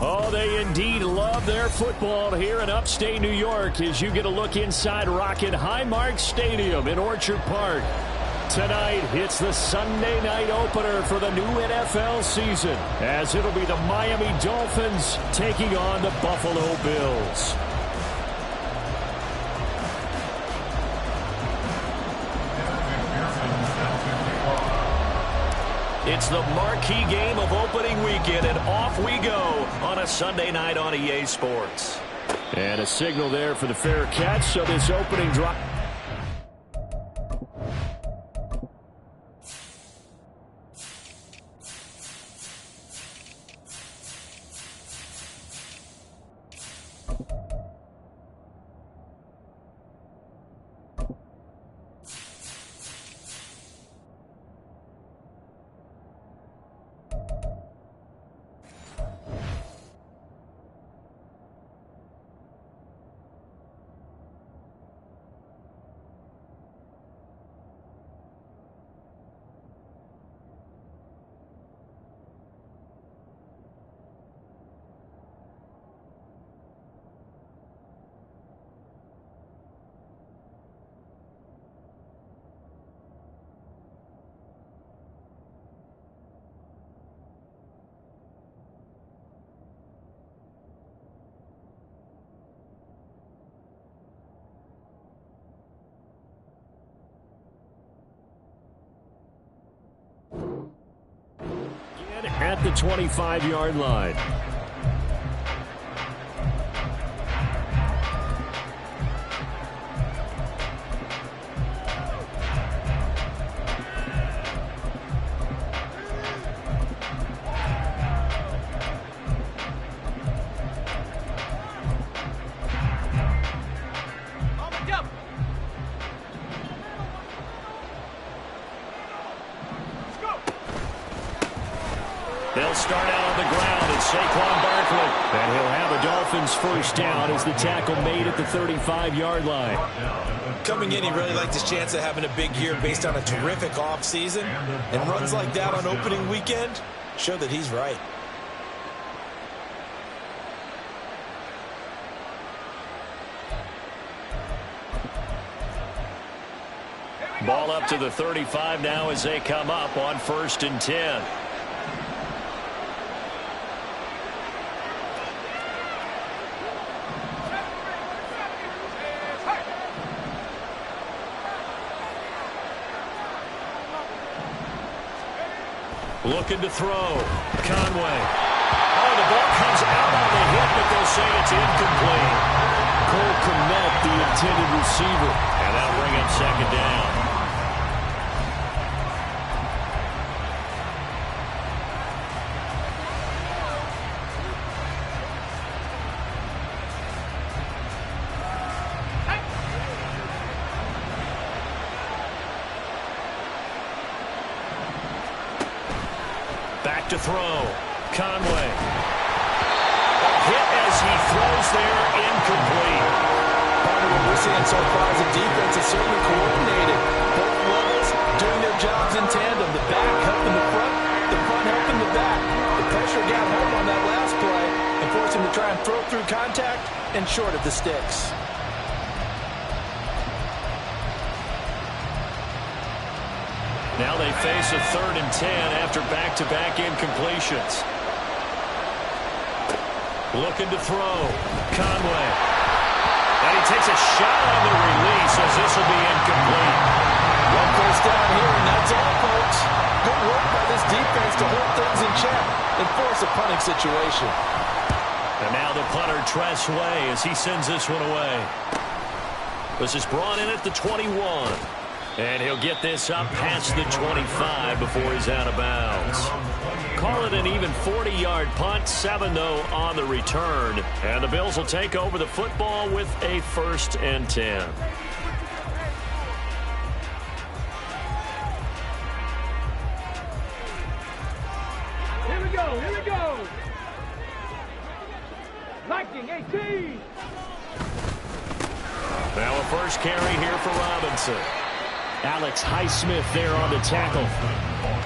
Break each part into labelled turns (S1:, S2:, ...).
S1: Oh, they indeed love their football here in upstate New York as you get a look inside Rocket Highmark Stadium in Orchard Park. Tonight, it's the Sunday night opener for the new NFL season, as it'll be the Miami Dolphins taking on the Buffalo Bills. It's the marquee game of opening weekend, and off we go on a Sunday night on EA Sports. And a signal there for the fair catch, so this opening drive. At the 25-yard line. They'll start out on the ground, and Saquon Barkley. And he'll have a Dolphins first down as the tackle made at the 35-yard line.
S2: Coming in, he really liked his chance of having a big year based on a terrific offseason. And runs like that on opening weekend show that he's right.
S1: Ball up to the 35 now as they come up on 1st and 10. Looking to throw. Conway. Oh, the ball comes out on the hit, but they'll say it's incomplete. Cole Kmet, the intended receiver. And that'll bring up 2nd down. Back to throw. Conway. A hit as he throws there, incomplete.
S2: Part of what we're seeing so far is the defense is certainly coordinated. Both levels doing their jobs in tandem. The back helping the front helping the back. The pressure got home on that last play and forced him to try and throw through contact and short of the sticks.
S1: Now they face a 3rd and 10 after back-to-back incompletions. Looking to throw. Conway. And he takes a shot on the release as this will be incomplete.
S2: 1 first down here, and that's all, folks. Good work by this defense to hold things in check and force a punting situation.
S1: And now the punter, Tress Way, as he sends this one away. This is brought in at the 21. And he'll get this up past the 25 before he's out of bounds. Call it an even 40-yard punt, 7 though on the return. And the Bills will take over the football with a 1st and 10.
S3: Here we go, here we go. Lightning 18.
S1: Now a first carry here for Robinson. Alex Highsmith there on the tackle.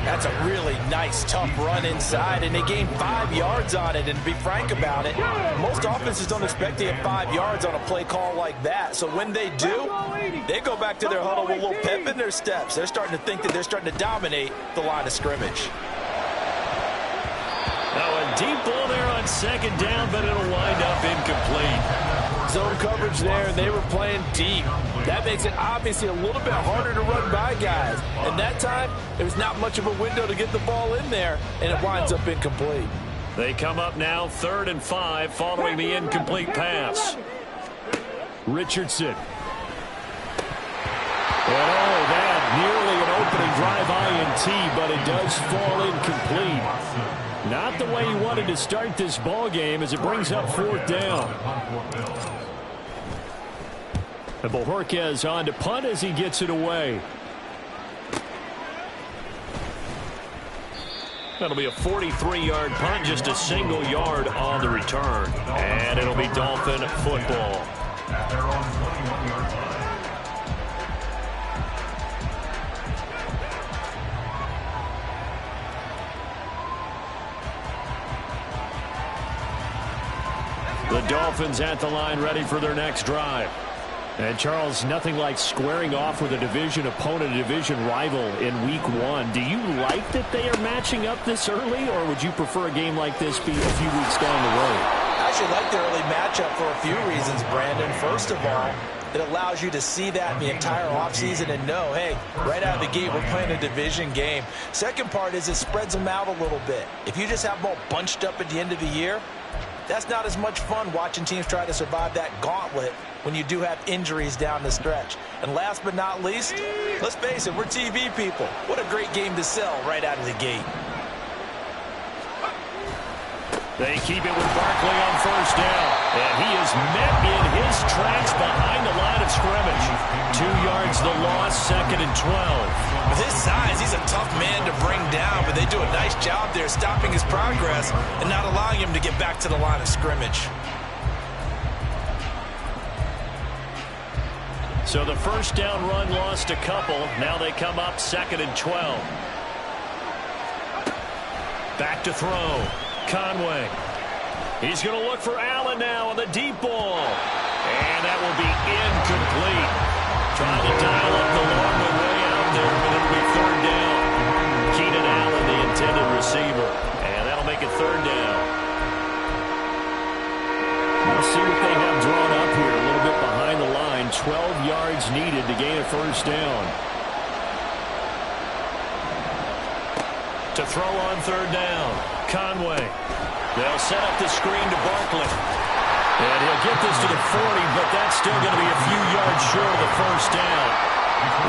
S2: That's a really nice, tough run inside, and they gained 5 yards on it. And to be frank about it, most offenses don't expect to get 5 yards on a play call like that. So when they do, they go back to their huddle with a little pep in their steps. They're starting to think that they're starting to dominate the line of scrimmage.
S1: Now a deep ball there on second down, but it'll wind up incomplete.
S2: Zone coverage there, and they were playing deep. That makes it obviously a little bit harder to run by guys. And that time, there was not much of a window to get the ball in there, and it winds up incomplete.
S1: They come up now 3rd and 5 following the incomplete pass. Richardson. And that nearly an opening drive INT, but it does fall incomplete. Not the way he wanted to start this ball game as it brings up 4th down. And Bojorquez on to punt as he gets it away. That'll be a 43-yard punt, just a single yard on the return. And it'll be Dolphin football. The Dolphins at the line ready for their next drive. And Charles, nothing like squaring off with a division opponent, a division rival in week 1. Do you like that they are matching up this early, or would you prefer a game like this be a few weeks down the road?
S2: I actually like the early matchup for a few reasons, Brandon. First of all, it allows you to see that in the entire offseason and know, hey, right out of the gate, we're playing a division game. Second part is it spreads them out a little bit. If you just have them all bunched up at the end of the year, that's not as much fun watching teams try to survive that gauntlet when you do have injuries down the stretch. And last but not least, let's face it, we're TV people. What a great game to sell right out of the gate.
S1: They keep it with Barkley on 1st down. And he is met in his tracks behind the line of scrimmage. 2 yards the loss, 2nd and 12.
S2: With his size, he's a tough man to bring down, but they do a nice job there stopping his progress and not allowing him to get back to the line of scrimmage.
S1: So the 1st down run lost a couple. Now they come up 2nd and 12. Back to throw. Conway. He's going to look for Allen now on the deep ball. And that will be incomplete. Trying to dial up the long way out there, but it'll be 3rd down. Keenan Allen, the intended receiver. And that'll make it 3rd down. Let's see what they have drawn up here. A little bit behind the line. 12 yards needed to gain a 1st down. To throw on 3rd down. Conway. They'll set up the screen to Barkley. And he'll get this to the 40, but that's still going to be a few yards short of the 1st down.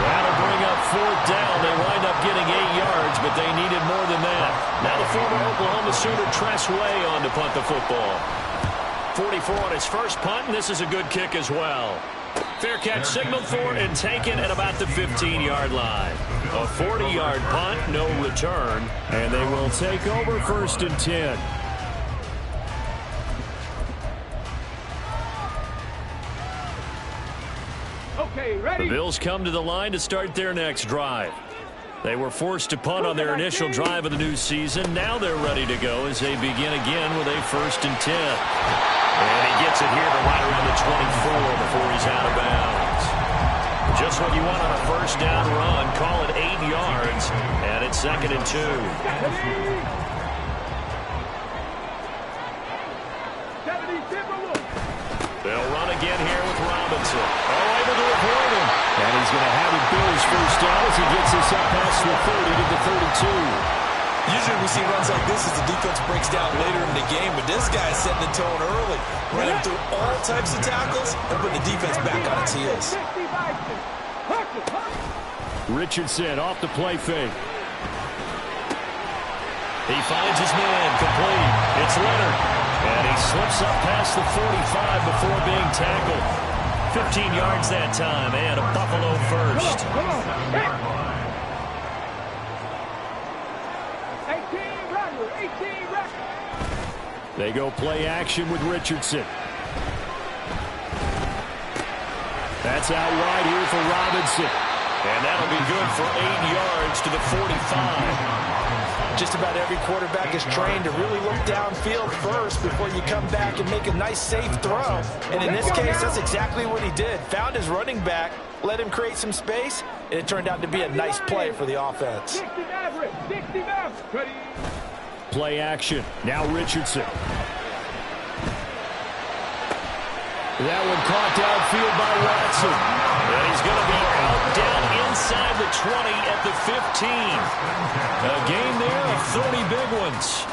S1: That'll bring up 4th down. They wind up getting 8 yards, but they needed more than that. Now the former Oklahoma Sooner Tress Way on to punt the football. 44 on his first punt, and this is a good kick as well. Fair catch signaled for and taken at about the 15-yard line. A 40-yard punt, no return, and they will take over 1st and 10.
S3: Okay, ready?
S1: The Bills come to the line to start their next drive. They were forced to punt on their initial drive of the new season. Now they're ready to go as they begin again with a 1st and 10. And he gets it here to right around the 24 before he's out of bounds. Just what you want on a 1st down run. Call it 8 yards, and it's 2nd and 2. They'll run again here with Robinson. Oh, able to avoid him. And he's going to have it Bills 1st down as he gets this up past the 30 to the 32.
S2: Usually we see runs like this as the defense breaks down later in the game, but this guy is setting the tone early, running through all types of tackles and putting the defense back on its heels.
S1: Richardson off the play fake. He finds his man, complete. It's Leonard. And he slips up past the 45 before being tackled. 15 yards that time, and a Buffalo 1st.
S3: Come on. 18 record.
S1: They go play action with Richardson. That's out wide here for Robinson. And that'll be good for 8 yards to the 45.
S2: Just about every quarterback is trained to really look downfield first before you come back and make a nice, safe throw. And in this case, that's exactly what he did. Found his running back, let him create some space, and it turned out to be a nice play for the offense.
S1: Play action. Now Richardson. That one caught downfield by Watson. And he's going to be out down inside the 20 at the 15. A game there of 30 big ones.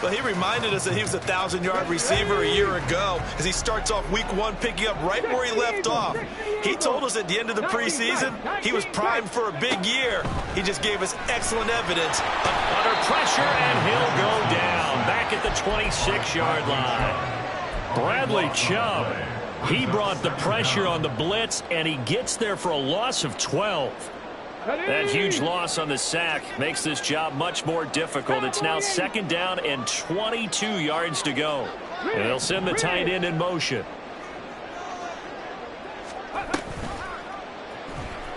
S2: Well, he reminded us that he was a 1,000-yard receiver a year ago as he starts off week 1 picking up right where he left off. He told us at the end of the preseason he was primed for a big year. He just gave us excellent evidence.
S1: Under pressure, and he'll go down back at the 26-yard line. Bradley Chubb, he brought the pressure on the blitz, and he gets there for a loss of 12. That huge loss on the sack makes this job much more difficult. It's now 2nd down and 22 yards to go. And they'll send the tight end in motion.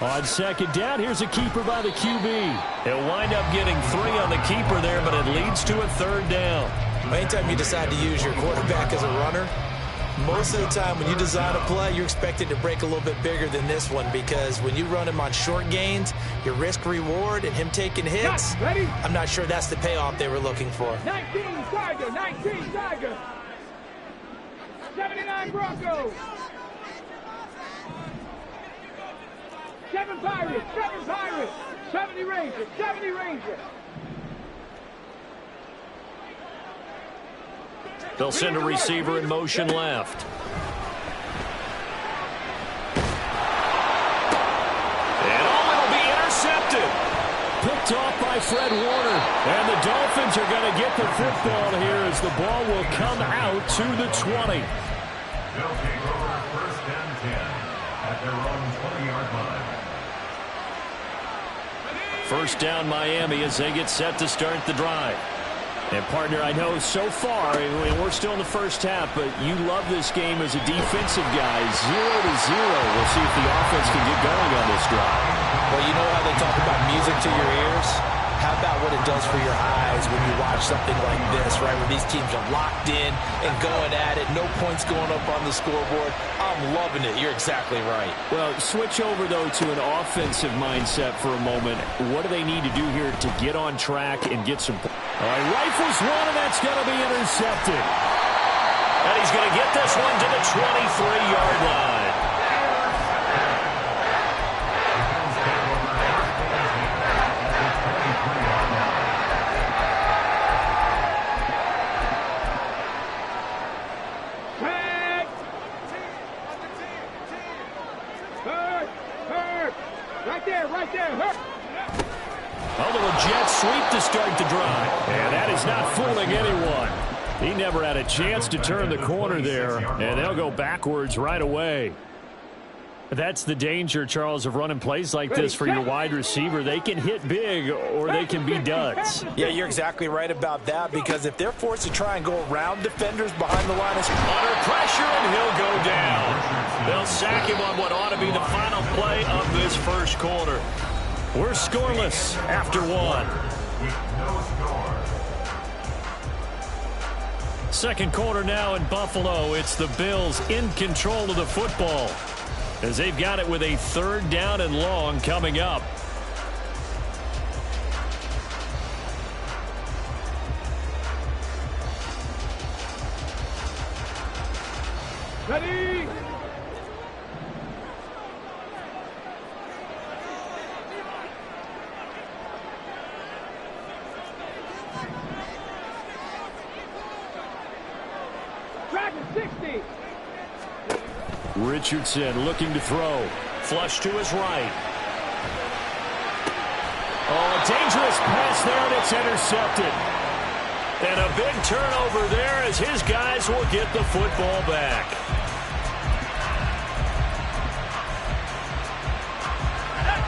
S1: On 2nd down, here's a keeper by the QB. He'll wind up getting 3 on the keeper there, but it leads to a 3rd down.
S2: Anytime you decide to use your quarterback as a runner, most of the time when you design a play, you're expected to break a little bit bigger than this one, because when you run him on short gains, your risk-reward and him taking hits, I'm not sure that's the payoff they were looking for.
S3: 19 Tiger, 19 Tiger. 79 Broncos. 7 Pirates, 7 Pirates. 70 Rangers, 70 Rangers.
S1: They'll send a receiver in motion left. And it'll be intercepted. Picked off by Fred Warner. And the Dolphins are going to get the football here as the ball will come out to the 20.
S4: They'll take over 1st and 10 at their own 20-yard line.
S1: 1st down Miami as they get set to start the drive. And, partner, I know so far, we're still in the 1st half, but you love this game as a defensive guy. 0-0. We'll see if the offense can get going on this drive.
S2: Well, you know how they talk about music to your ears? How about what it does for your eyes when you watch something like this, right, where these teams are locked in and going at it, no points going up on the scoreboard? I'm loving it. You're exactly right.
S1: Well, switch over, though, to an offensive mindset for a moment. What do they need to do here to get on track and get some... All right, rifles one, and that's going to be intercepted. And he's going to get this one to the 23-yard line.
S3: Right there, hurt.
S1: A little jet sweep to start the drive. And that is not fooling anyone. He never had a chance to turn the corner there, and they'll go backwards right away. That's the danger, Charles, of running plays like this for your wide receiver. They can hit big or they can be duds.
S2: Yeah, you're exactly right about that, because if they're forced to try and go around defenders behind the line of scrimmage,
S1: under pressure, and he'll go down. They'll sack him on what ought to be the final play of this 1st quarter. We're scoreless after 1. 2nd quarter now in Buffalo. It's the Bills in control of the football, as they've got it with a 3rd down and long coming up.
S3: Ready? Dragon 60.
S1: Richardson looking to throw. Flush to his right. Oh, a dangerous pass there, and it's intercepted. And a big turnover there as his guys will get the football back.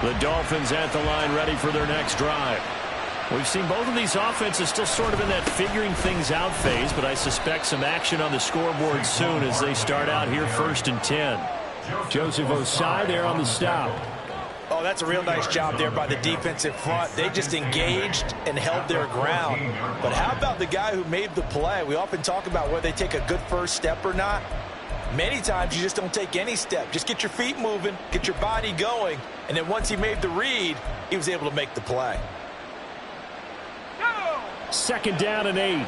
S1: The Dolphins at the line ready for their next drive. We've seen both of these offenses still sort of in that figuring things out phase, but I suspect some action on the scoreboard soon as they start out here 1st and 10. Joseph Osai there on the stop.
S2: Oh, that's a real nice job there by the defensive front. They just engaged and held their ground. But how about the guy who made the play? We often talk about whether they take a good first step or not. Many times you just don't take any step. Just get your feet moving, get your body going, and then once he made the read, he was able to make the play.
S1: 2nd down and 8.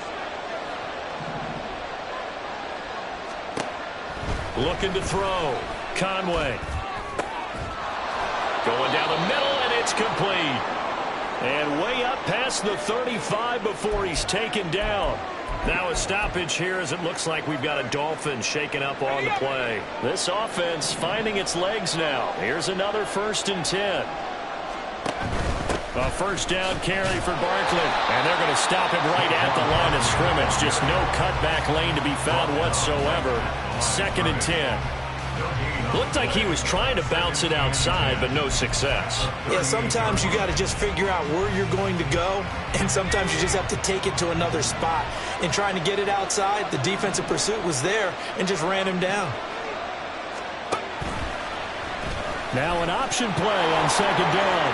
S1: Looking to throw. Conway. Going down the middle, and it's complete. And way up past the 35 before he's taken down. Now a stoppage here as it looks like we've got a Dolphin shaken up on the play. This offense finding its legs now. Here's another 1st and 10. A 1st down carry for Barkley. And they're going to stop him right at the line of scrimmage. Just no cutback lane to be found whatsoever. 2nd and 10. Looked like he was trying to bounce it outside, but no success.
S2: Yeah, sometimes you got to just figure out where you're going to go, and sometimes you just have to take it to another spot. In trying to get it outside, the defensive pursuit was there and just ran him down.
S1: Now an option play on 2nd down.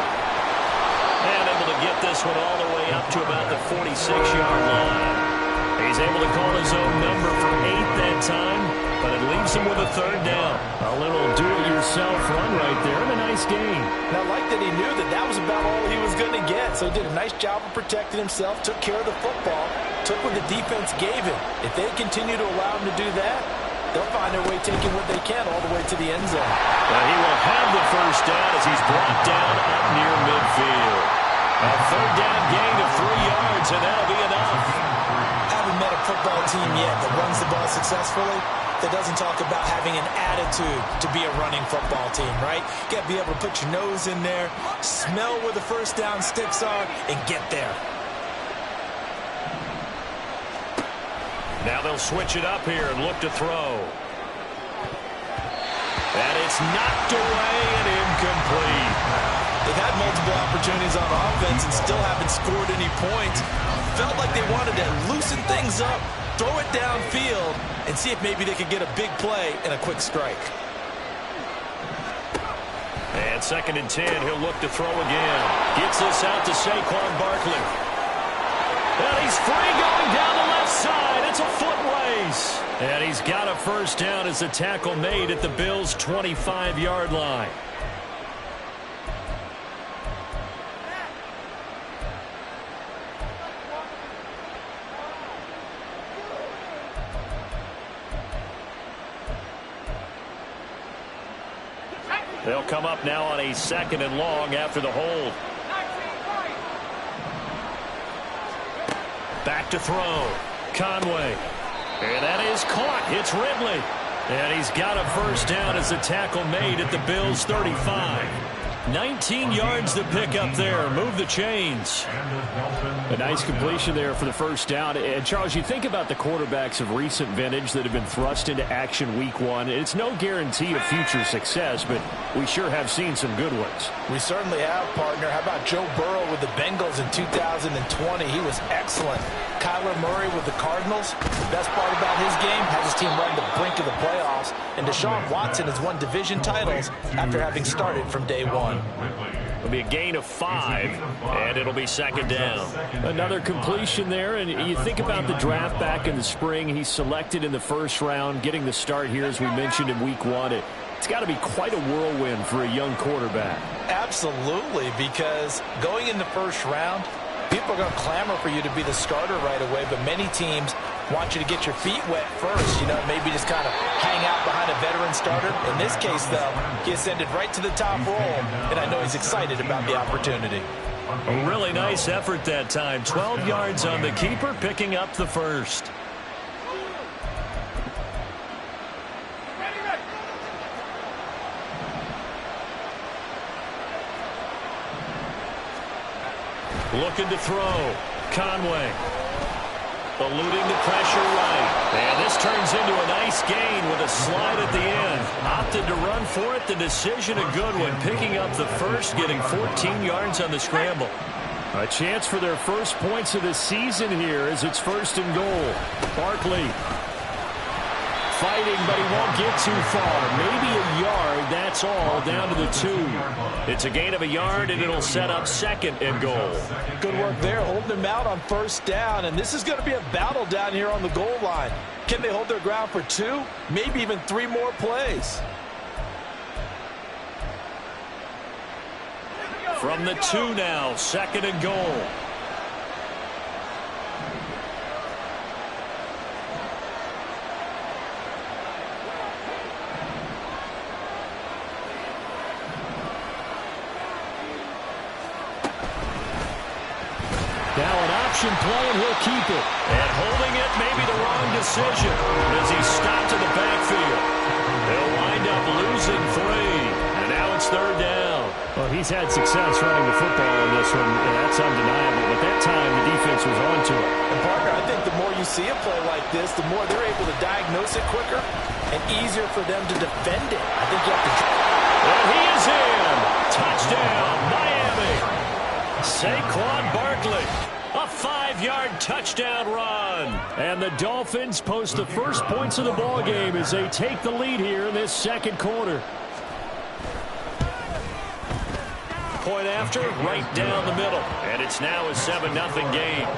S1: And able to get this one all the way up to about the 46-yard line. He's able to call his own number for 8 that time, but it leaves him with a 3rd down. A little do-it-yourself run right there and a nice gain.
S2: And I like that he knew that that was about all he was going to get, so he did a nice job of protecting himself, took care of the football, took what the defense gave him. If they continue to allow him to do that, they'll find their way taking what they can all the way to the end zone.
S1: Well, he will have the 1st down as he's brought down up near midfield. A 3rd down gain of 3 yards, and that'll be enough.
S2: Haven't met a football team yet that runs the ball successfully that doesn't talk about having an attitude to be a running football team, right? You got to be able to put your nose in there, smell where the 1st down sticks are, and get there.
S1: Now they'll switch it up here and look to throw. And it's knocked away and incomplete.
S2: They've had multiple opportunities on offense and still haven't scored any points. Felt like they wanted to loosen things up, throw it downfield, and see if maybe they could get a big play and a quick strike.
S1: And 2nd and 10, he'll look to throw again. Gets this out to Saquon Barkley. And he's free going down the left side. It's a foot race. And he's got a 1st down as the tackle made at the Bills' 25-yard line. They'll come up now on a 2nd and long after the hold. Back to throw. Conway. And that is caught. It's Ridley. And he's got a 1st down as the tackle made at the Bills' 35. 19 yards to pick up there. Move the chains. A nice completion there for the 1st down. And, Charles, you think about the quarterbacks of recent vintage that have been thrust into action week 1. It's no guarantee of future success, but we sure have seen some good ones.
S2: We certainly have, partner. How about Joe Burrow with the Bengals in 2020? He was excellent. Kyler Murray with the Cardinals. The best part about his game, has his team run the brink of the playoffs. And Deshaun Watson has won division titles after having started from day 1.
S1: It'll be a gain of 5, and it'll be 2nd down. Another completion there, and you think about the draft back in the spring. He's selected in the 1st round, getting the start here, as we mentioned, in week 1. It's got to be quite a whirlwind for a young quarterback.
S2: Absolutely, because going in the 1st round, people are going to clamor for you to be the starter right away, but many teams want you to get your feet wet first, maybe just kind of hang out behind a veteran starter. In this case, though, he ascended right to the top role, and I know he's excited about the opportunity.
S1: A really nice effort that time. 12 yards on the keeper, picking up the 1st. Looking to throw. Conway. Eluding the pressure right. And this turns into a nice gain with a slide at the end. Opted to run for it. The decision a good one. Picking up the 1st, getting 14 yards on the scramble. A chance for their 1st points of the season here as it's 1st and goal. Barkley. fighting, but he won't get too far. Maybe a yard, that's all, down to the 2. It's a gain of a yard, and it'll set up 2nd and goal.
S2: Good work there, holding them out on 1st down, and this is going to be a battle down here on the goal line. Can they hold their ground for 2, maybe even 3 more plays?
S1: From the 2 now, 2nd and goal. Now an option play, and he'll keep it. And holding it may be the wrong decision as he stopped in the backfield. They'll wind up losing 3. And now it's 3rd down. Well, he's had success running the football in this one, and that's undeniable. But that time, the defense was on to it.
S2: And Parker, I think the more you see a play like this, the more they're able to diagnose it quicker and easier for them to defend it. I think you have to...
S1: And he is in. Touchdown, Miami. Saquon Barkley. A 5-yard touchdown run. And the Dolphins post the first points of the ball game as they take the lead here in this 2nd quarter. Point after, right down the middle. And it's now a 7-0 game.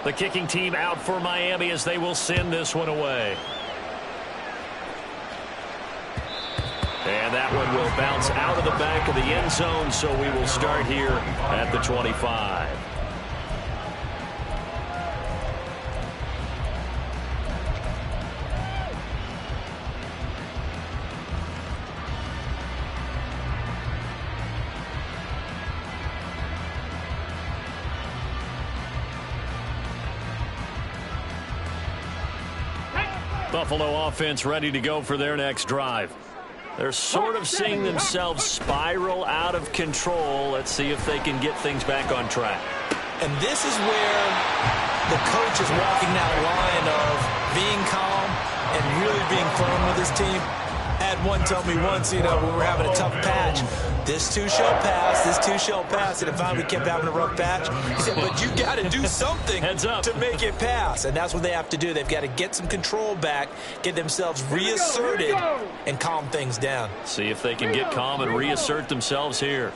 S1: The kicking team out for Miami as they will send this one away. And that one will bounce out of the back of the end zone, so we will start here at the 25. Buffalo offense ready to go for their next drive. They're sort of seeing themselves spiral out of control. Let's see if they can get things back on track.
S2: And this is where the coach is walking that line of being calm and really being firm with his team. I had one tell me once, when we were having a tough patch, this too shall pass, this too shall pass. And finally we kept having a rough patch. He said, but you got to do something to make it pass. And that's what they have to do. They've got to get some control back, get themselves reasserted, and calm things down.
S1: See if they can get calm and reassert themselves here.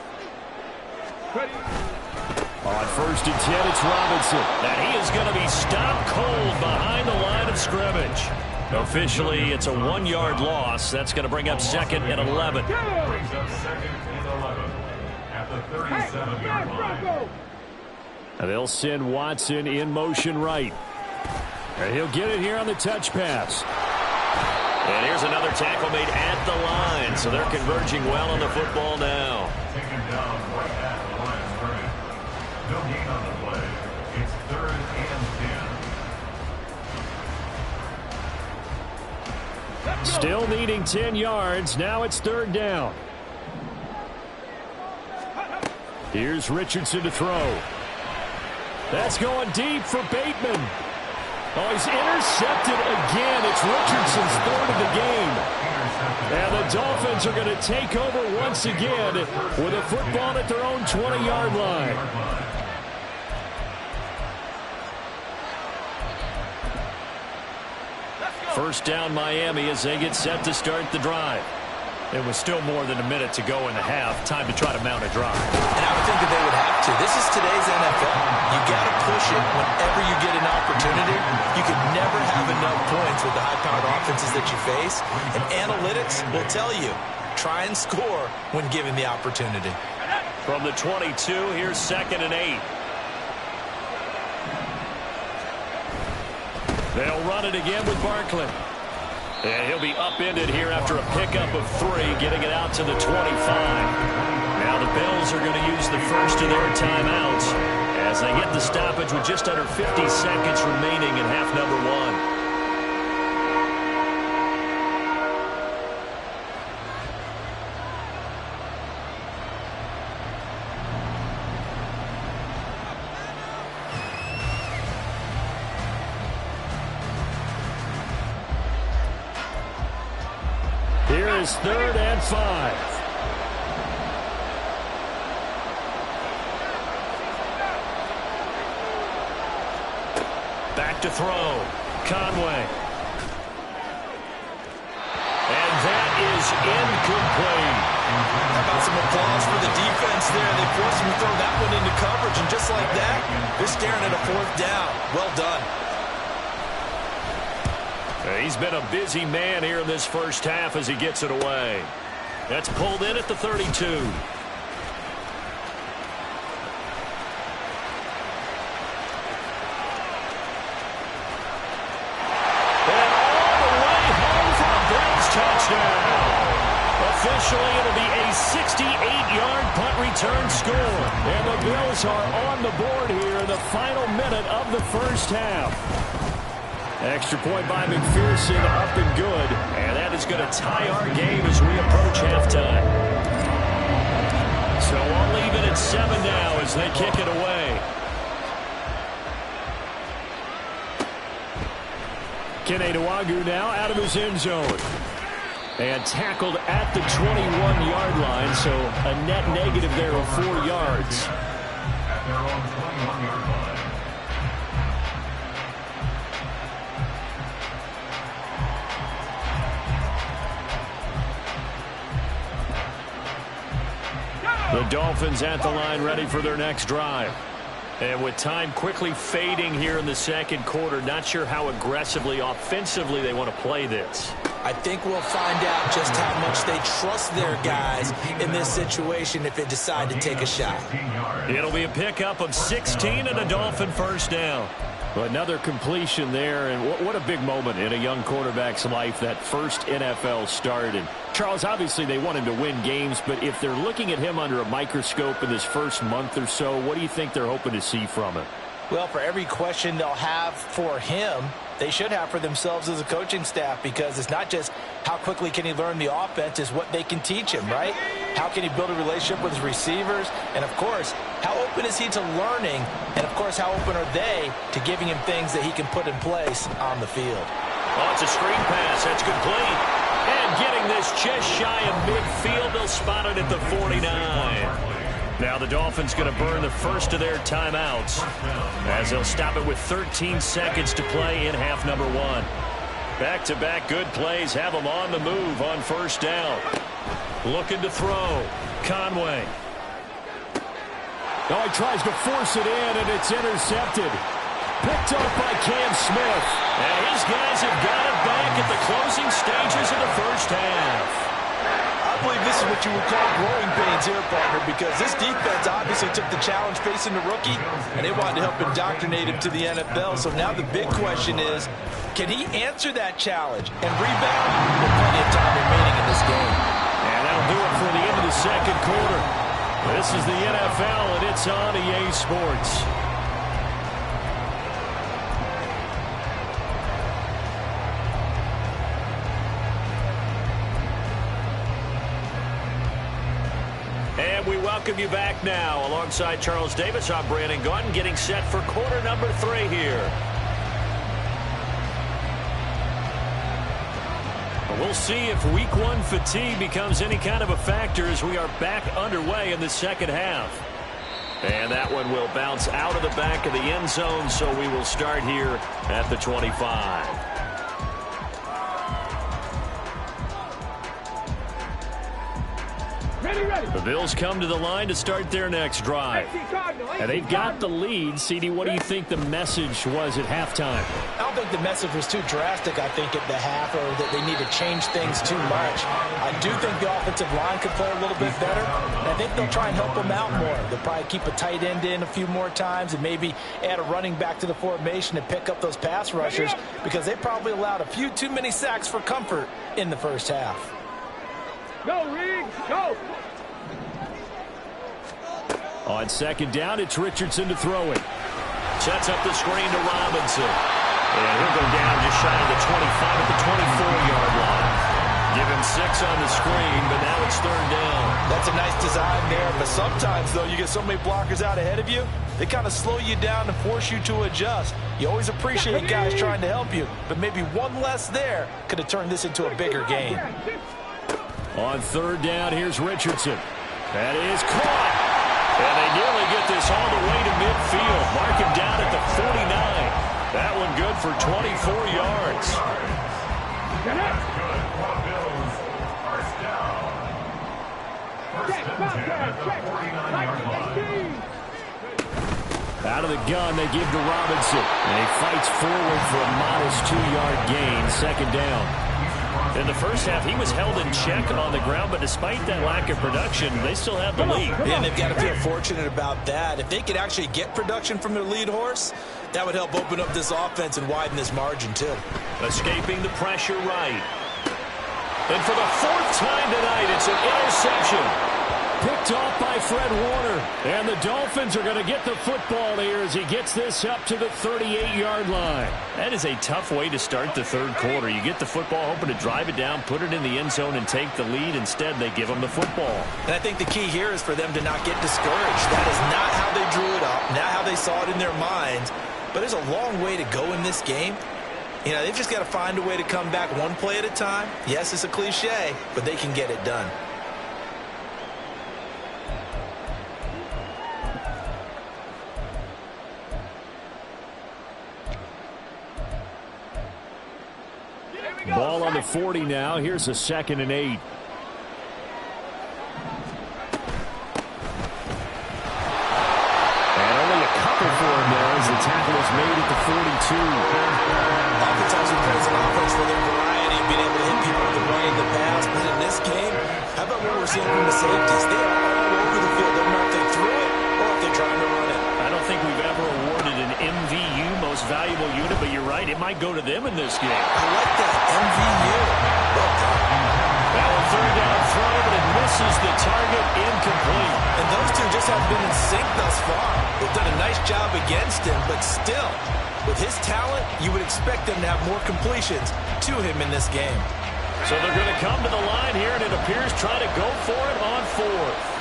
S1: On 1st and 10, it's Robinson. And he is going to be stopped cold behind the line of scrimmage. Officially, it's a 1-yard loss. That's going to bring up 2nd and 11.
S4: Brings up 2nd and 11 at the 37-yard line.
S1: And they'll send Watson in motion right. And he'll get it here on the touch pass. And here's another tackle made at the line. So they're converging well on the football now.
S4: Taken down right at the line of scrimmage. No gain on the play. It's 3rd and 10.
S1: Still needing 10 yards. Now it's 3rd down. Here's Richardson to throw. That's going deep for Bateman. Oh, he's intercepted again. It's Richardson's 3rd of the game. And the Dolphins are going to take over once again with a football at their own 20-yard line. First down Miami as they get set to start the drive. It was still more than a minute to go in the half. Time to try to mount a drive.
S2: And I would think that they would have to. This is today's NFL. You got to push it whenever you get an opportunity. You can never have enough points with the high-powered offenses that you face. And analytics will tell you, try and score when given the opportunity.
S1: From the 22, here's 2nd and 8. They'll run it again with Barkley. And he'll be upended here after a pickup of 3, getting it out to the 25. Now the Bills are going to use the first of their timeouts as they get the stoppage with just under 50 seconds remaining in half number 1. Here is 3rd and 5. to throw. Conway. And that is incomplete.
S2: How about some applause for the defense there? They forced him to throw that one into coverage, and just like that, they're staring at a 4th down. Well done.
S1: He's been a busy man here in this first half as he gets it away. That's pulled in at the 32. Touchdown. Officially, it'll be a 68-yard punt return score. And the Bills are on the board here in the final minute of the first half. Extra point by McPherson, up and good. And that is going to tie our game as we approach halftime. So I'll leave it at 7 now as they kick it away. Kene Nwangwu now out of his end zone. And tackled at the 21-yard line, so a net negative there of 4 yards.
S4: At their own 21-yard line.
S1: The Dolphins at the line ready for their next drive. And with time quickly fading here in the second quarter, not sure how aggressively, offensively they want to play this.
S2: I think we'll find out just how much they trust their guys in this situation if they decide to take a shot.
S1: It'll be a pickup of 16 and a Dolphin first down. Another completion there, and what a big moment in a young quarterback's life, that first NFL start. And Charles, obviously they want him to win games, but if they're looking at him under a microscope in this first month or so, what do you think they're hoping to see from him?
S2: Well, for every question they'll have for him, they should have for themselves as a coaching staff, because it's not just how quickly can he learn the offense, it's what they can teach him, right? How can he build a relationship with his receivers? And, of course, how open is he to learning? And, of course, how open are they to giving him things that he can put in place on the field?
S1: Oh, it's a screen pass. That's complete. And getting this just shy of midfield, they'll spot it at the 49. Now the Dolphins going to burn the first of their timeouts as they'll stop it with 13 seconds to play in half number 1. Back-to-back good plays have them on the move on first down. Looking to throw. Conway. Oh, he tries to force it in, and it's intercepted. Picked up by Cam Smith. And his guys have got it back at the closing stages of the first half.
S2: I believe this is what you would call growing pains here, partner, because this defense obviously took the challenge facing the rookie, and they wanted to help indoctrinate him to the NFL. So now the big question is, can he answer that challenge and rebound? With plenty of time remaining in this game.
S1: And that'll do it for the end of the second quarter. This is the NFL, and it's on EA Sports. And we welcome you back now. Alongside Charles Davis, I'm Brandon Gaudin, getting set for quarter number 3 here. We'll see if week 1 fatigue becomes any kind of a factor as we are back underway in the second half. And that one will bounce out of the back of the end zone, so we will start here at the 25. The Bills come to the line to start their next drive. And they've got the lead. CD, what do you think the message was at halftime?
S2: I don't think the message was too drastic, I think, at the half, or that they need to change things too much. I do think the offensive line could play a little bit better, and I think they'll try and help them out more. They'll probably keep a tight end in a few more times and maybe add a running back to the formation to pick up those pass rushers, because they probably allowed a few too many sacks for comfort in the first half.
S3: Go, Riggs, go!
S1: On second down, it's Richardson to throw it. Sets up the screen to Robinson. And he'll go down just shy of the 25 at the 24-yard line. Give him 6 on the screen, but now it's third down.
S2: That's a nice design there, but sometimes, though, you get so many blockers out ahead of you, they kind of slow you down and force you to adjust. You always appreciate guys trying to help you, but maybe one less there could have turned this into a bigger game.
S1: On third down, here's Richardson. That is caught. And they nearly get this all the way to midfield. Mark him down at the 49. That one good for 24 yards.
S4: That's good for the Bills. First down. First and 10 at the 49-yard line.
S1: Out of the gun, they give to Robinson. And he fights forward for a modest 2-yard gain, second down. In the first half, he was held in check on the ground, but despite that lack of production, they still have the lead.
S2: And they've got to feel fortunate about that. If they could actually get production from their lead horse, that would help open up this offense and widen this margin, too.
S1: Escaping the pressure right. And for the fourth time tonight, it's an interception. Picked off by Fred Warner. And the Dolphins are going to get the football here as he gets this up to the 38-yard line. That is a tough way to start the third quarter. You get the football, hoping to drive it down, put it in the end zone, and take the lead. Instead, they give them the football.
S2: And I think the key here is for them to not get discouraged. That is not how they drew it up, not how they saw it in their minds. But there's a long way to go in this game. You know, they've just got to find a way to come back one play at a time. Yes, it's a cliche, but they can get it done.
S1: Ball on the 40 now. Here's a 2nd and 8. And only a couple for him there as the tackle is made at the 42.
S2: Offense also plays an offense for their variety of being able to hit people with the run and the pass. But in this game, how about what we're seeing from the safeties? They are all over the field. Don't know if they threw it or if they're trying to run it.
S1: I don't think we've ever awarded an MVU, most valuable unit, but you're right, it might go to them in this game.
S2: I like that. MVU. Well done.
S1: That one third down throw, but it misses the target, incomplete.
S2: And those two just have been in sync thus far. They've done a nice job against him, but still, with his talent, you would expect them to have more completions to him in this game.
S1: So they're going to come to the line here, and it appears trying to go for it on 4th.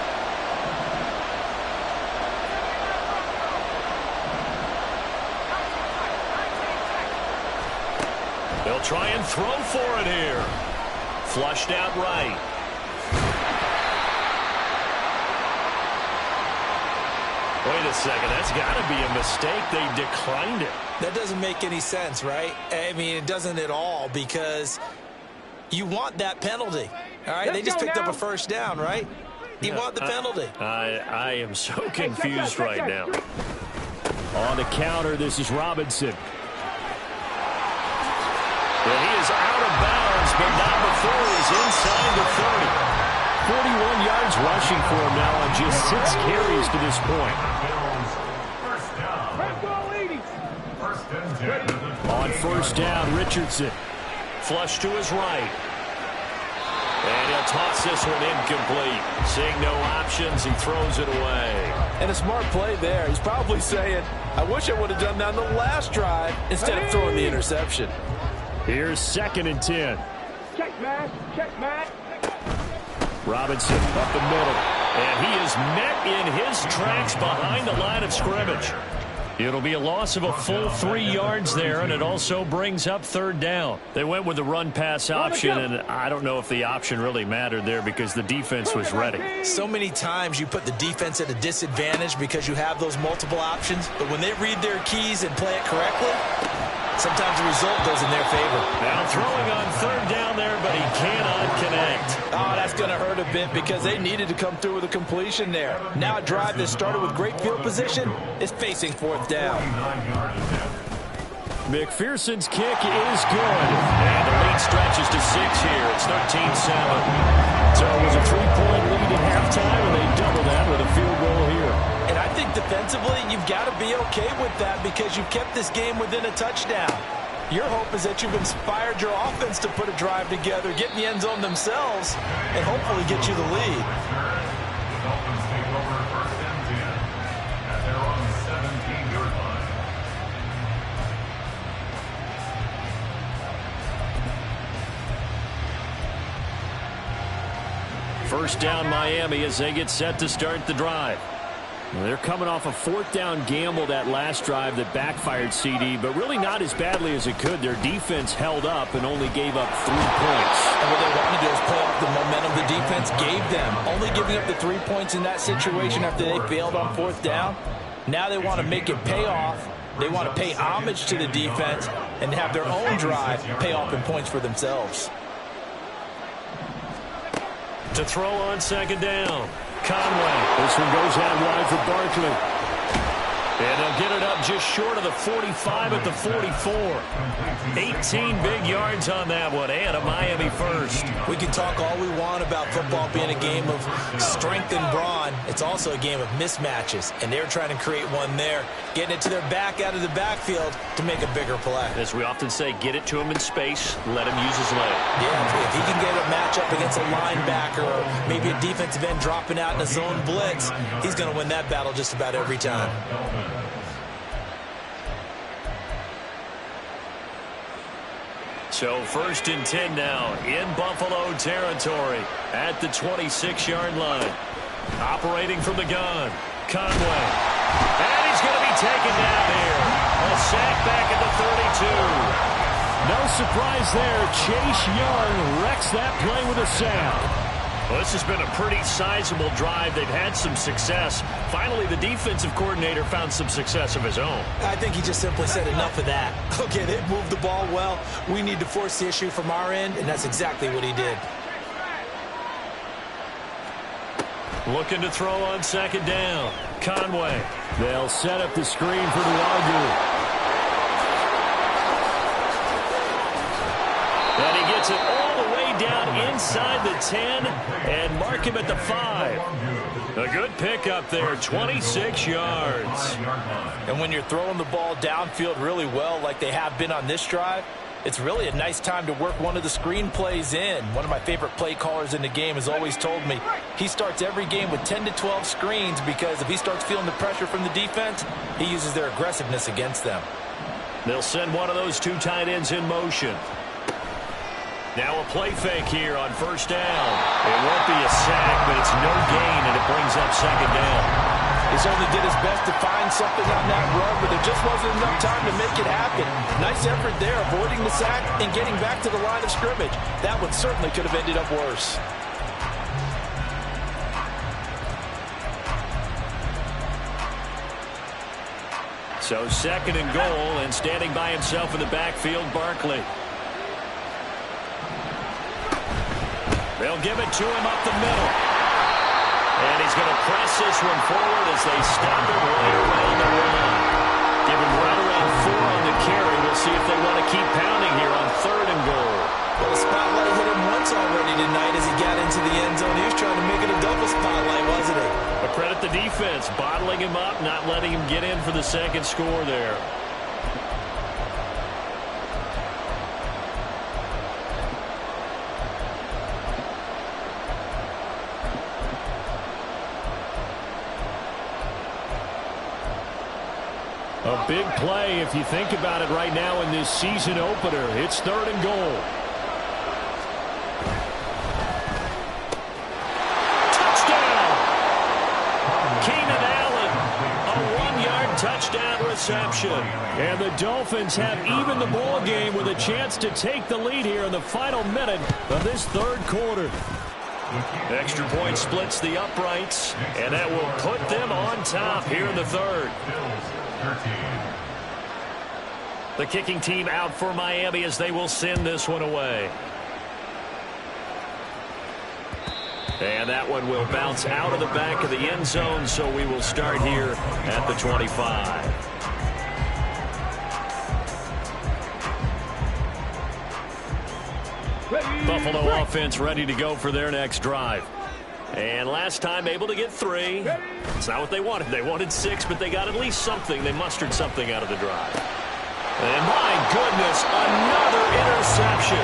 S1: They'll try and throw for it here. Flushed out right. Wait a second. That's got to be a mistake. They declined it.
S2: That doesn't make any sense, right? I mean, it doesn't at all because you want that penalty. All right, they just picked up a first down, right? You want the penalty.
S1: I am so confused right now. On the counter, this is Robinson. And he is out of bounds, but not before he's inside the 30. 41 yards rushing for him now on just 6 carries to this point. On first down, Richardson. Flush to his right. And he'll toss this one incomplete. Seeing no options, he throws it away.
S2: And a smart play there. He's probably saying, I wish I would have done that on the last drive instead of throwing the interception.
S1: Here's 2nd and 10.
S3: Check, man. Check, man.
S1: Robinson up the middle. And he is met in his tracks behind the line of scrimmage. It'll be a loss of a full 3 yards there, and it also brings up 3rd down. They went with the run-pass option, and I don't know if the option really mattered there because the defense was ready.
S2: So many times you put the defense at a disadvantage because you have those multiple options, but when they read their keys and play it correctly, sometimes the result goes in their favor.
S1: Now throwing on 3rd down there, but he cannot connect.
S2: Oh, that's going to hurt a bit because they needed to come through with a completion there. Now a drive that started with great field position is facing 4th down.
S1: McPherson's kick is good. And the lead stretches to 6 here. It's 13-7. So it was a 3-point lead at halftime, and they double that with a field goal here.
S2: And I think defensively, you've got to be okay with that because you've kept this game within a touchdown. Your hope is that you've inspired your offense to put a drive together, get in the end zone themselves, and hopefully get you the lead.
S4: The Dolphins take over 1st and 10 at their own 17-yard line.
S1: First down Miami as they get set to start the drive. Well, they're coming off a 4th down gamble that last drive that backfired CD, but really not as badly as it could. Their defense held up and only gave up 3 points.
S2: And what they wanted to do is play off the momentum the defense gave them. Only giving up the 3 points in that situation after they failed on 4th down. Now they want to make it pay off They want to pay homage to the defense and have their own drive pay off in points for themselves.
S1: To throw on second down, Conway. This one goes out wide for Barkley. And they'll get it up just short of the 45 at the 44. 18 big yards on that one, and a Miami first.
S2: We can talk all we want about football being a game of strength and brawn. It's also a game of mismatches, and they're trying to create one there, getting it to their back out of the backfield to make a bigger play.
S1: As we often say, get it to him in space, let him use his leg.
S2: Yeah, if he can get a matchup against a linebacker or maybe a defensive end dropping out in a zone blitz, he's going to win that battle just about every time.
S1: So 1st and 10 now in Buffalo territory at the 26-yard line. Operating from the gun, Conway. And he's going to be taken down here. A sack back at the 32.
S5: No surprise there. Chase Young wrecks that play with a sack.
S1: Well, this has been a pretty sizable drive. They've had some success. Finally, the defensive coordinator found some success of his own.
S2: I think he just simply said enough of that. Okay, they've moved the ball well. We need to force the issue from our end, and that's exactly what he did.
S1: Looking to throw on second down. Conway.
S5: They'll set up the screen for the Augur.
S1: And he gets it all the way down inside the 10 and mark him at the 5. A good pickup there, 26 yards.
S2: And when you're throwing the ball downfield really well like they have been on this drive, it's really a nice time to work one of the screen plays in. One of my favorite play callers in the game has always told me he starts every game with 10 to 12 screens because if he starts feeling the pressure from the defense, he uses their aggressiveness against them.
S1: They'll send one of those two tight ends in motion. Now a play fake here on 1st down. It won't be a sack, but it's no gain, and it brings up second down.
S2: He certainly did his best to find something on that run, but there just wasn't enough time to make it happen. Nice effort there, avoiding the sack and getting back to the line of scrimmage. That one certainly could have ended up worse.
S1: So 2nd and goal, and standing by himself in the backfield, Barkley. They'll give it to him up the middle. And he's going to press this one forward as they stop it right around the line. Give him right around 4 on the carry. We'll see if they want to keep pounding here on 3rd and goal.
S2: Well, the spotlight hit him once already tonight as he got into the end zone. He was trying to make it a double spotlight, wasn't he?
S1: But credit the defense, bottling him up, not letting him get in for the second score there.
S5: A big play if you think about it right now in this season opener. It's 3rd and goal.
S1: Touchdown! Keenan Allen, a 1-yard touchdown reception.
S5: And the Dolphins have even the ball game with a chance to take the lead here in the final minute of this 3rd quarter.
S1: Extra point splits the uprights, and that will put them on top here in the 3rd. The kicking team out for Miami as they will send this one away. And that one will bounce out of the back of the end zone, so we will start here at the 25. Buffalo offense ready to go for their next drive. And last time able to get 3. It's not what they wanted. They wanted 6, but they got at least something. They mustered something out of the drive. And my goodness, another interception.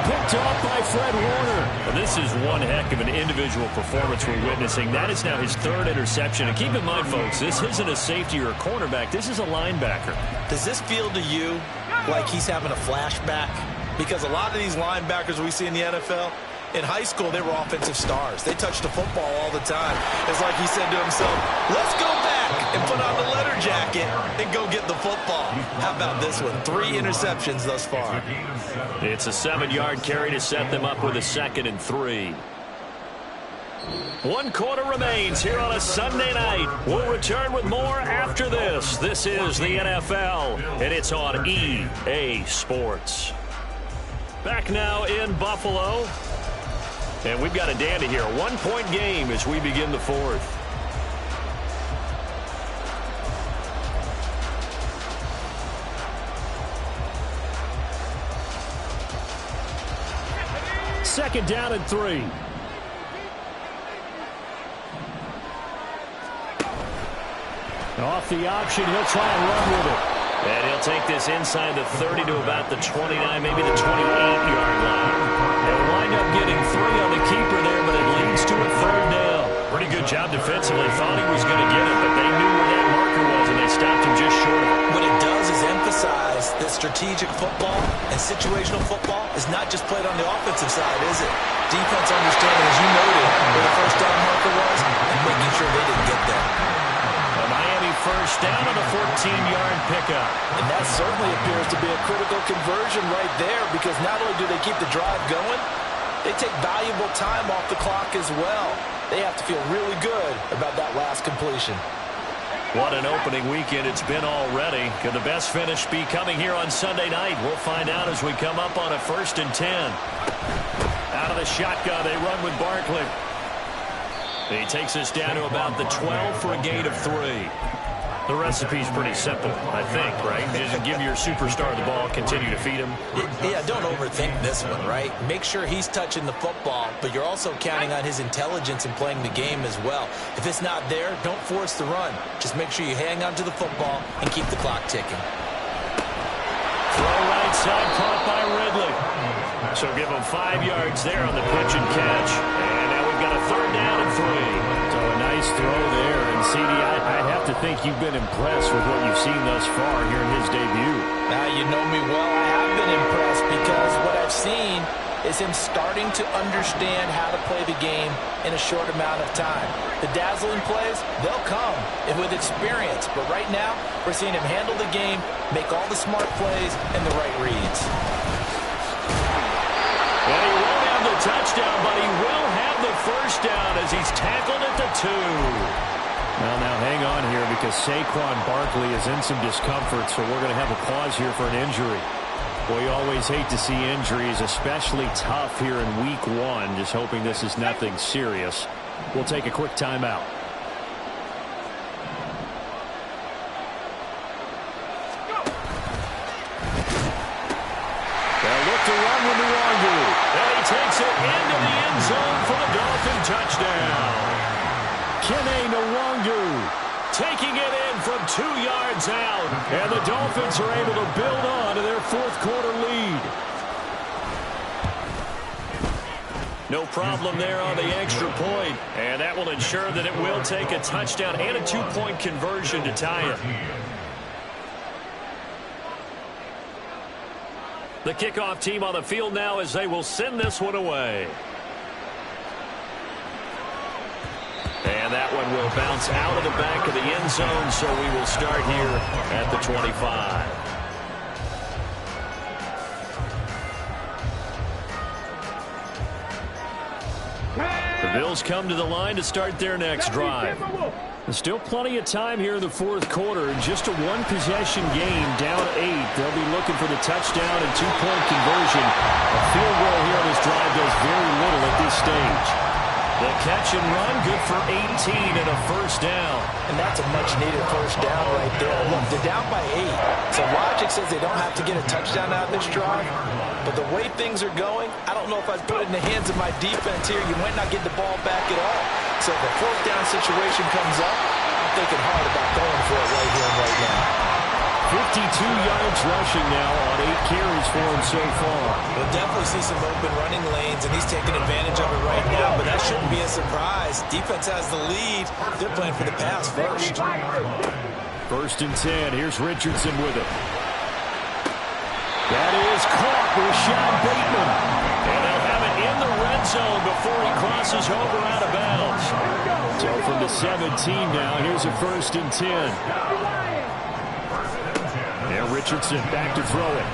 S5: Picked off by Fred Warner.
S1: And this is one heck of an individual performance we're witnessing. That is now his 3rd interception. And keep in mind, folks, this isn't a safety or a cornerback. This is a linebacker.
S2: Does this feel to you like he's having a flashback? Because a lot of these linebackers we see in the NFL, in high school, they were offensive stars. They touched the football all the time. It's like he said to himself, let's go back and put on the letter jacket and go get the football. How about this one? 3 interceptions thus far.
S1: It's a 7-yard carry to set them up with a 2nd and 3. 1 quarter remains here on a Sunday night. We'll return with more after this. This is the NFL, and it's on EA Sports. Back now in Buffalo. And we've got a dandy here. A 1-point game as we begin the fourth.
S5: Second down and 3. Off the option, he'll try and run with it.
S1: And he'll take this inside the 30 to about the 29, maybe the 28-yard line. They'll wind up getting 3 on the keeper there, but it leads to a third down. Pretty good job defensively. Thought he was going to get it, but they knew where that marker was, and they stopped him just short of it.
S2: What it does is emphasize that strategic football and situational football is not just played on the offensive side, is it? Defense understanding, as you noted, where the first down marker was, and making sure they didn't get there.
S1: First down on the 14-yard pickup.
S2: And that certainly appears to be a critical conversion right there, because not only do they keep the drive going, they take valuable time off the clock as well. They have to feel really good about that last completion.
S1: What an opening weekend it's been already. Could the best finish be coming here on Sunday night? We'll find out as we come up on a 1st and 10. Out of the shotgun, they run with Barkley. He takes us down to about the 12 for a gain of 3. The recipe's pretty simple, I think, right? Just give your superstar the ball, continue to feed him.
S2: Yeah, don't overthink this one, right? Make sure he's touching the football, but you're also counting on his intelligence in playing the game as well. If it's not there, don't force the run. Just make sure you hang on to the football and keep the clock ticking.
S1: Throw right side, caught by Ridley. So give him 5 yards there on the pitch and catch. And now we've got a 3rd down and 3.
S5: So a nice throw there. And CD, I have to think you've been impressed with what you've seen thus far here in his debut.
S2: Now, you know me well. I have been impressed because what I've seen is him starting to understand how to play the game in a short amount of time. The dazzling plays, they'll come with experience. But right now, we're seeing him handle the game, make all the smart plays, and the right reads.
S1: And he won't have the touchdown, but he will have the first down as he's tackled at the 2.
S5: Well, now hang on here because Saquon Barkley is in some discomfort, so we're going to have a pause here for an injury. Well, you always hate to see injuries, especially tough here in week 1. Just hoping this is nothing serious. We'll take a quick timeout.
S1: They'll look to run with Nwangu. And he takes it into the end zone for the Dolphin touchdown.
S5: Kene Nwangu
S1: taking it in from 2 yards out.
S5: And the Dolphins are able to build on to their 4th quarter lead.
S1: No problem there on the extra point. And that will ensure that it will take a touchdown and a 2-point conversion to tie it. The kickoff team on the field now as they will send this one away. And that one will bounce out of the back of the end zone, so we will start here at the 25. The Bills come to the line to start their next drive.
S5: There's still plenty of time here in the 4th quarter. Just a 1-possession game, down 8. They'll be looking for the touchdown and 2-point conversion. A field goal here on this drive does very little at this stage.
S1: The catch and run, good for 18 and a first down.
S2: And that's a much-needed first down right there. Look, they're down by 8. So logic says they don't have to get a touchdown out of this drive. But the way things are going, I don't know if I'd put it in the hands of my defense here. You might not get the ball back at all. So if a 4th down situation comes up, I'm thinking hard about going for it right here and right now.
S5: 52 yards rushing now on 8 carries for him so far.
S2: We'll definitely see some open running lanes, and he's taking advantage of it right now, but that shouldn't be a surprise. Defense has the lead. They're playing for the pass first.
S5: 1st and 10. Here's Richardson with it. That is caught. Rashad Bateman.
S1: And they'll have it in the red zone before he crosses over out of bounds.
S5: So from the 17 now, here's a 1st and 10. And Richardson back to throw it.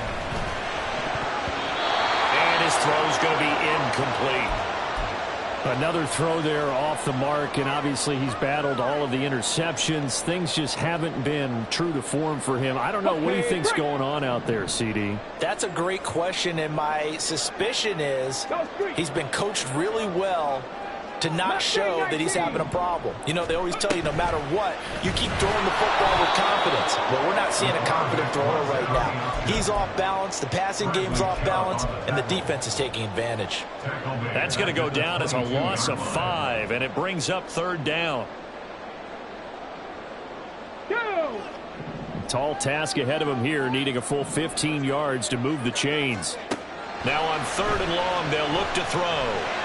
S1: And his throw's going to be incomplete.
S5: Another throw there off the mark, and obviously he's battled all of the interceptions. Things just haven't been true to form for him. I don't know. What do you think's going on out there, CD?
S2: That's a great question, and my suspicion is he's been coached really well to not show that he's having a problem. You know, they always tell you no matter what, you keep throwing the football with confidence. Well, we're not seeing a confident thrower right now. He's off balance, the passing game's off balance, and the defense is taking advantage.
S1: That's going to go down as a loss of 5, and it brings up 3rd down.
S5: Tall task ahead of him here, needing a full 15 yards to move the chains.
S1: Now on 3rd and long, they'll look to throw.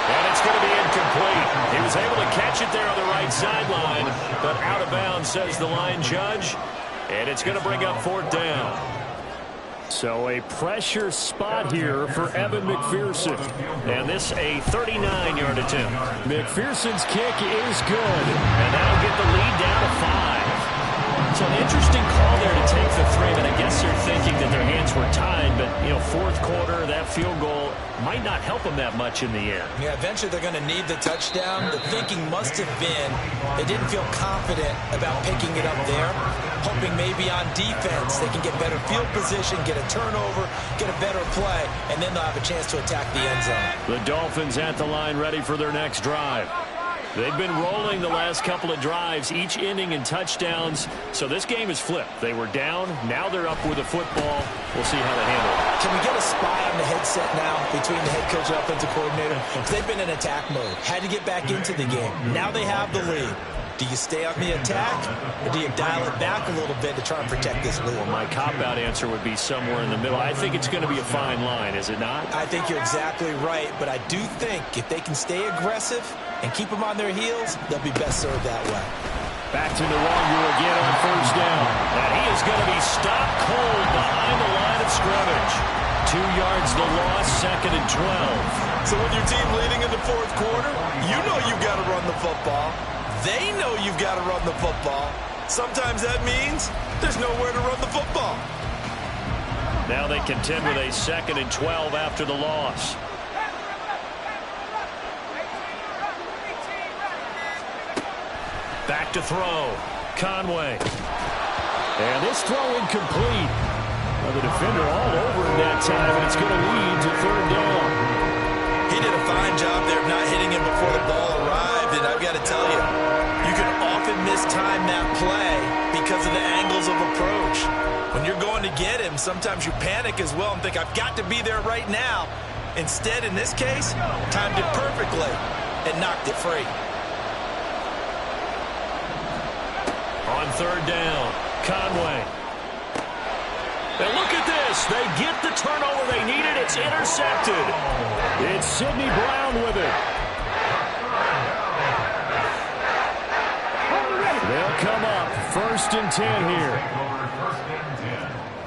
S1: And it's going to be incomplete. He was able to catch it there on the right sideline, but out of bounds, says the line judge. And it's going to bring up 4th down.
S5: So a pressure spot here for Evan McPherson.
S1: And this a 39-yard attempt.
S5: McPherson's kick is good.
S1: And that'll get the lead down to 5. So an interesting call there to take the 3, and I guess they're thinking that their hands were tied, but, you know, 4th quarter, that field goal might not help them that much in the end.
S2: Yeah, eventually they're going to need the touchdown. The thinking must have been they didn't feel confident about picking it up there, hoping maybe on defense they can get better field position, get a turnover, get a better play, and then they'll have a chance to attack the end zone.
S5: The Dolphins at the line ready for their next drive.
S1: They've been rolling the last couple of drives, each ending in touchdowns. So this game is flipped. They were down. Now they're up with the football. We'll see how they handle it.
S2: Can we get a spy on the headset now between the head coach and offensive coordinator? Because they've been in attack mode. Had to get back into the game. Now they have the lead. Do you stay on the attack, or do you dial it back a little bit to try and protect this lead?
S1: Well, my cop-out answer would be somewhere in the middle. I think it's going to be a fine line, is it not?
S2: I think you're exactly right, but I do think if they can stay aggressive and keep them on their heels, they'll be best served that way.
S5: Back to Nwangu again on 1st down.
S1: And he is going to be stopped cold behind the line of scrimmage.
S5: 2 yards the loss, 2nd and 12.
S2: So with your team leading in the 4th quarter, you know you've got to run the football. They know you've got to run the football. Sometimes that means there's nowhere to run the football.
S1: Now they contend with a 2nd and 12 after the loss. Back to throw. Conway.
S5: And this throw incomplete. Well, the defender all over him that time, and it's going to lead to 3rd down.
S2: He did a fine job there of not hitting him before the ball arrived, and I've got to tell you, you can often mistime that play because of the angles of approach. When you're going to get him, sometimes you panic as well and think, I've got to be there right now. Instead, in this case, timed it perfectly and knocked it free.
S1: On 3rd down, Conway. And look at this. They get the turnover they needed. It's intercepted.
S5: It's Sidney Brown with it. They'll come up 1st and 10 here.
S4: 1st and 10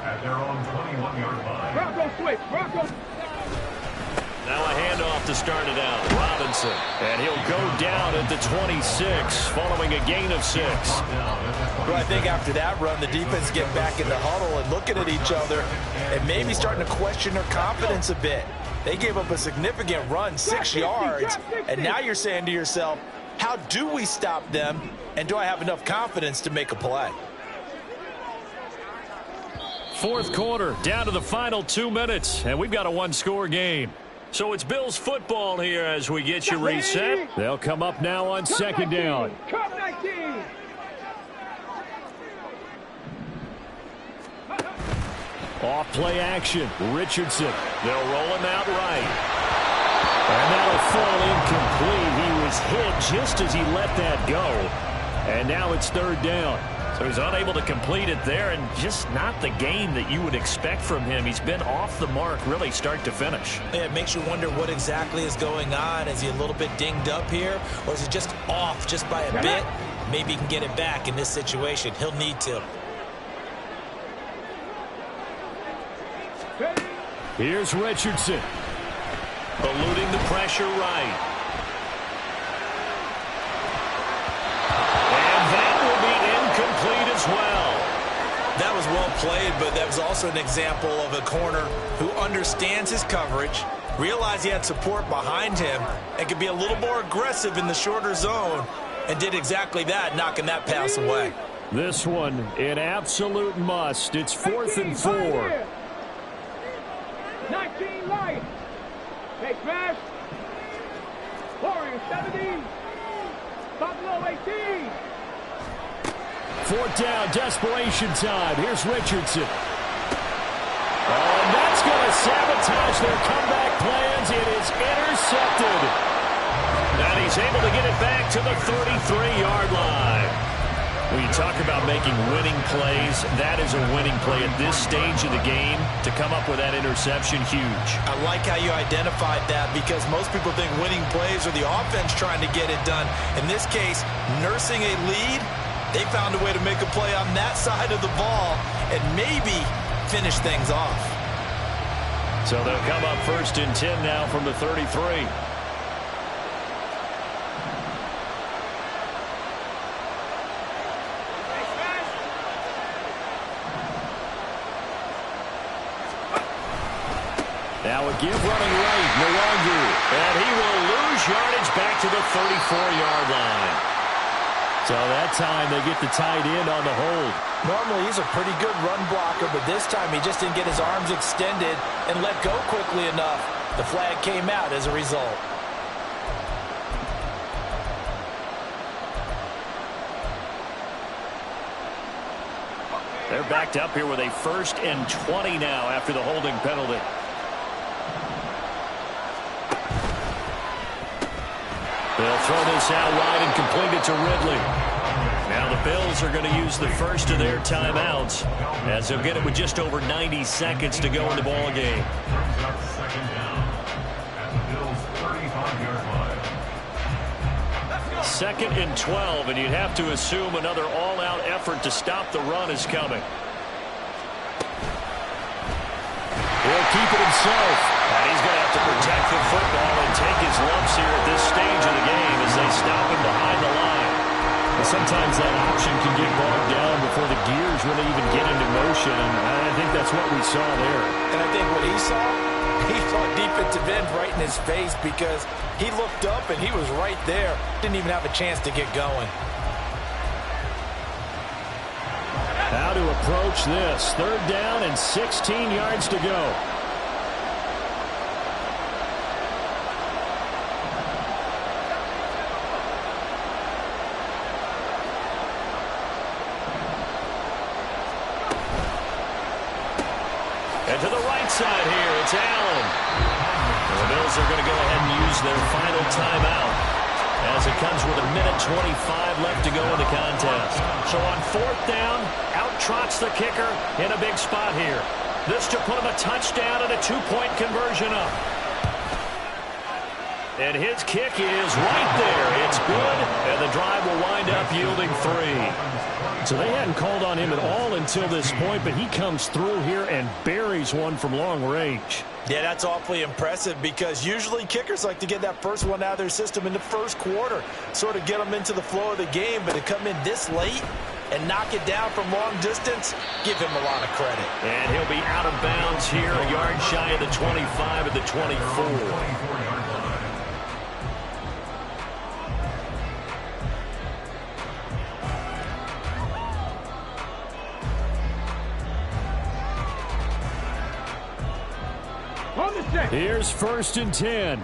S4: at their own 21-yard line.
S3: Bronco switch. Bronco.
S1: Now a handoff to start it out. Robinson. And he'll go down at the 26 following a gain of 6.
S2: Well, I think after that run, the defense get back in the huddle and looking at each other and maybe starting to question their confidence a bit. They gave up a significant run, 6 yards, and now you're saying to yourself, how do we stop them, and do I have enough confidence to make a play?
S1: 4th quarter, down to the final 2 minutes, and we've got a 1-score game. So it's Bills football here as we get you reset.
S5: They'll come up now on 2nd down.
S3: Cut 19.
S5: Off play action, Richardson.
S1: They'll roll him out right.
S5: And that'll fall incomplete. He was hit just as he let that go. And now it's 3rd down.
S1: So he's unable to complete it there, and just not the game that you would expect from him. He's been off the mark really start to finish.
S2: Yeah, it makes you wonder what exactly is going on. Is he a little bit dinged up here, or is he just off just by a bit? Maybe he can get it back in this situation. He'll need to.
S5: Here's Richardson.
S1: Eluding the pressure right. And that will be incomplete as well.
S2: That was well played, but that was also an example of a corner who understands his coverage, realized he had support behind him and could be a little more aggressive in the shorter zone, and did exactly that, knocking that pass away.
S5: This one, an absolute must. It's 4th and 4.
S3: 19 Lions. Hey, Smash. Warriors 17. Buffalo 18.
S5: 4th down, desperation time. Here's Richardson. Oh, and that's going to sabotage their comeback plans. It is intercepted.
S1: And he's able to get it back to the 33-yard line. When you talk about making winning plays, that is a winning play at this stage of the game. To come up with that interception, huge.
S2: I like how you identified that, because most people think winning plays are the offense trying to get it done. In this case, nursing a lead, they found a way to make a play on that side of the ball and maybe finish things off.
S1: So they'll come up 1st and 10 now from the 33.
S5: Now a give running right, Nwangu.
S1: And he will lose yardage back to the 34-yard line.
S5: So that time they get the tight end on the hold.
S2: Normally he's a pretty good run blocker, but this time he just didn't get his arms extended and let go quickly enough. The flag came out as a result.
S1: They're backed up here with a 1st and 20 now after the holding penalty. They'll throw this out wide and complete it to Ridley. Now the Bills are going to use the first of their timeouts, as they'll get it with just over 90 seconds to go in the ball game. Second and 12, and you'd have to assume another all-out effort to stop the run is coming.
S5: He'll keep it himself.
S1: And he's going to have to protect the football and take his lumps here at this stage of the game as they stop him behind the line.
S5: Well, sometimes that option can get bogged down before the gears really even get into motion, and I think that's what we saw there.
S2: And I think what he saw defensive end right in his face, because he looked up and he was right there. Didn't even have a chance to get going.
S5: How to approach this. 3rd down and 16 yards to go.
S1: And to the right side here, it's Allen. And the Bills are going to go ahead and use their final timeout, as it comes with 1:25 left to go in the contest. So on 4th down, out trots the kicker in a big spot here. This to put him a touchdown and a 2-point conversion up. And his kick is right there. It's good, and the drive will wind up yielding 3.
S5: So they hadn't called on him at all until this point, but he comes through here and buries one from long range.
S2: Yeah, that's awfully impressive, because usually kickers like to get that first one out of their system in the first quarter, sort of get them into the flow of the game, but to come in this late and knock it down from long distance, give him a lot of credit.
S1: And he'll be out of bounds here, a yard shy of the 25 at the 24.
S5: Here's 1st and 10.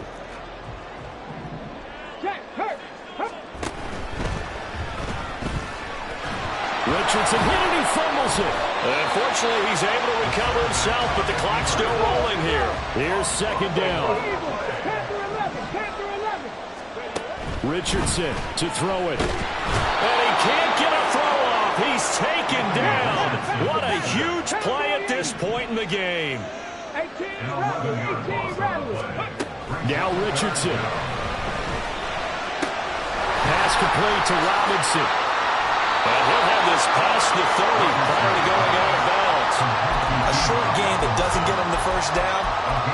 S5: Richardson hit and he fumbles it.
S1: Unfortunately, he's able to recover himself, but the clock's still rolling here.
S5: Here's 2nd down. Richardson to throw it.
S1: And he can't get a throw off. He's taken down. What a huge play at this point in the game.
S5: Now Richardson. Pass complete to Robinson.
S1: And he'll have this past the 30 prior to going out of bounds.
S2: A short game that doesn't get him the first down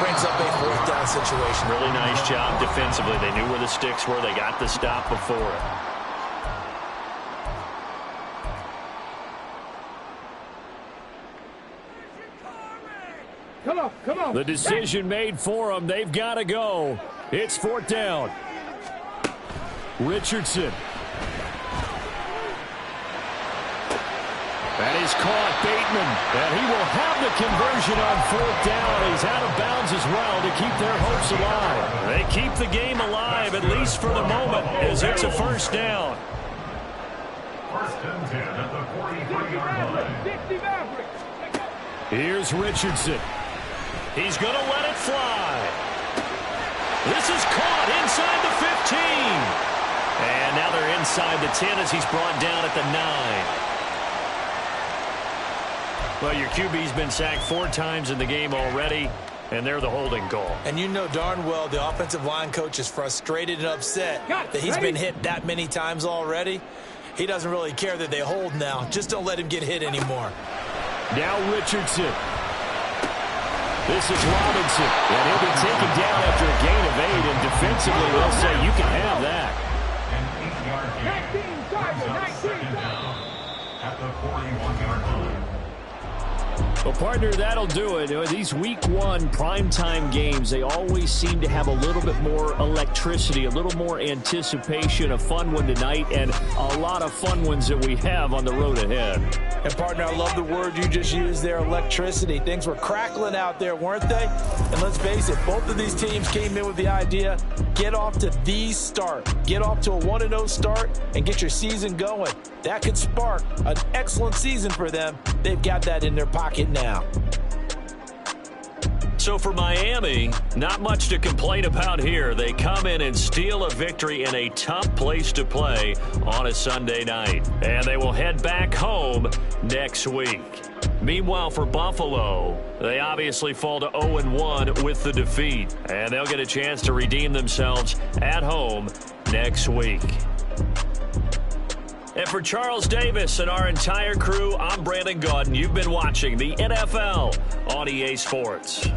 S2: brings up a 4th down situation.
S1: Really nice job defensively. They knew where the sticks were. They got the stop before it.
S3: Come on, come on.
S5: The decision made for them. They've got to go. It's 4th down. Richardson. That is caught, Bateman. And he will have the conversion on 4th down. He's out of bounds as well to keep their hopes alive. They keep the game alive, at least for the moment, as it's a 1st down.
S4: 1st and 10 at the 43-yard line.
S3: 60 Mavericks.
S5: Here's Richardson.
S1: He's going to let it fly. This is caught inside the 15. And now they're inside the 10 as he's brought down at the 9. Well, your QB's been sacked 4 times in the game already, and they're the holding call.
S2: And you know darn well the offensive line coach is frustrated and upset that he's been hit that many times already. He doesn't really care that they hold now. Just don't let him get hit anymore.
S5: Now Richardson. This is Robinson, and he'll be taken down after a gain of 8, and defensively they'll say you can have that.
S4: An 8-yard gain.
S3: 19 target,
S4: 2nd down at the 41-yard line.
S5: Well, partner, that'll do it. These Week 1 primetime games, they always seem to have a little bit more electricity, a little more anticipation. A fun one tonight, and a lot of fun ones that we have on the road ahead.
S2: And, partner, I love the word you just used there, electricity. Things were crackling out there, weren't they? And let's face it, both of these teams came in with the idea, get off to the start. Get off to a 1-0 start and get your season going. That could spark an excellent season for them. They've got that in their pocket now.
S1: So for Miami, not much to complain about here. They come in and steal a victory in a tough place to play on a Sunday night. And they will head back home next week. Meanwhile, for Buffalo, they obviously fall to 0-1 with the defeat. And they'll get a chance to redeem themselves at home next week. And for Charles Davis and our entire crew, I'm Brandon Gaudin. You've been watching the NFL on EA Sports.